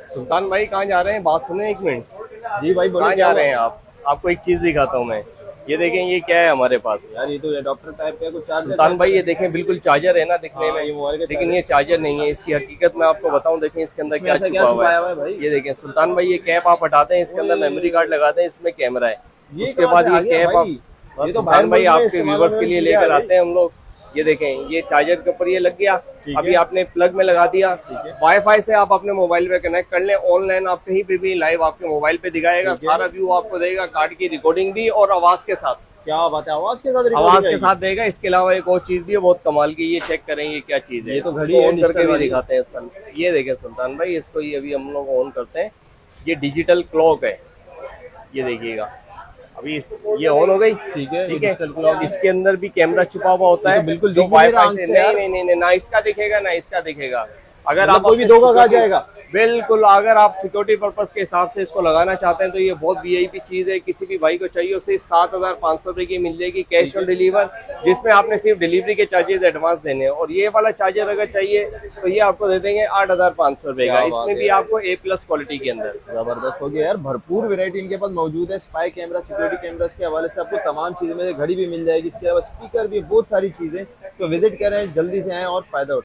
सुल्तान भाई कहाँ जा रहे हैं? बात सुने एक मिनट। जी भाई बोलो कहाँ क्या जा हुआ। रहे हैं आप? आपको एक चीज दिखाता हूँ मैं। ये देखें, ये क्या है हमारे पास। यार ये तो एडॉप्टर टाइप का कुछ चार्जर सुल्तान टाइप का भाई ये है। देखें, बिल्कुल चार्जर है ना दिखने हाँ में, ये मोबाइल का लेकिन ये चार्जर। चार्जर नहीं है। इसकी हकीकत मैं आपको बताऊं, देखें इसके अंदर इसमें क्या ऐसा क्या छुपा हुआ है। छुपाया हुआ है भाई। ये देखें सुल्तान भाई, ये कैप आप हटाते हैं, इसके ओए अंदर मेमोरी कार्ड लगाते हैं, इसमें कैमरा है। ये उसके कहाँ से बाद आ ये गया कैप आप, भाई। बस ये तो बाहर सुल्तान भाई मुल्क में आपके इस्तेमाल व्यूवर्स होने के वाली लिए चीजें आ लेकर गई। आते हैं हम लोग। ये देखें, ये चार्जर के ऊपर ये लग गया। ठीक अभी है आपने प्लग में लगा दिया, ठीक है वाईफाई से आप अपने मोबाइल पे कनेक्ट कर लें। ऑनलाइन आप कहीं पे भी लाइव आपके मोबाइल पे दिखाएगा, ठीक है। सारा व्यू आपको देगा, कार्ड की रिकॉर्डिंग भी और आवाज के साथ। क्या बात है, आवाज के साथ रिकॉर्डिंग आवाज के आएगी। साथ देगा। इसके अलावा एक और चीज भी है बहुत कमाल की, ये चेक करें ये क्या चीज है। ये तो घड़ी इसको है ऑन करके डिजिटल भी वाली। दिखाते हैं सन। ये देखें सुल्तान भाई, इसको ये अभी हम लोग ऑन करते हैं। ये डिजिटल क्लॉक है, ये देखिएगा। अभी ये ऑन हो गई। ठीक है, ये ठीक है। डिजिटल क्लॉक है। इसके अंदर भी कैमरा छुपा हुआ होता ये तो है, बिल्कुल जो दिख भी नहीं रहा वाईफाई आंख से से नहीं यार। नहीं नहीं नहीं, ना इसका दिखेगा ना इसका दिखेगा। अगर मतलब आप कोई भी अपने धोखा खा सिक्योरिटी, जाएगा। बिल्कुल, अगर आप सिक्योरिटी पर्पज के हिसाब से इसको लगाना चाहते हैं तो ये बहुत वीआईपी चीज है। किसी भी भाई को चाहिए उसे 7,500 रुपए की मिल जाएगी कैश ऑन डिलीवर, जिसमें आपने सिर्फ डिलीवरी के चार्जेस एडवांस देने हैं। और ये वाला चार्जर अगर चाहिए तो ये आपको दे देंगे 8,500 रुपए का। क्या बात इसमें है भी यार। आपको A+ क्वालिटी के अंदर। जबरदस्त हो गया यार, भरपूर वैरायटी इनके पास मौजूद है। स्पाई कैमरा, सिक्योरिटी कैमरास के हवाले से आपको तमाम चीजें में घड़ी भी मिल जाएगी। इसके अलावा स्पीकर भी, बहुत सारी चीजें। तो विजिट करें, जल्दी से आए और फायदा उठाएं।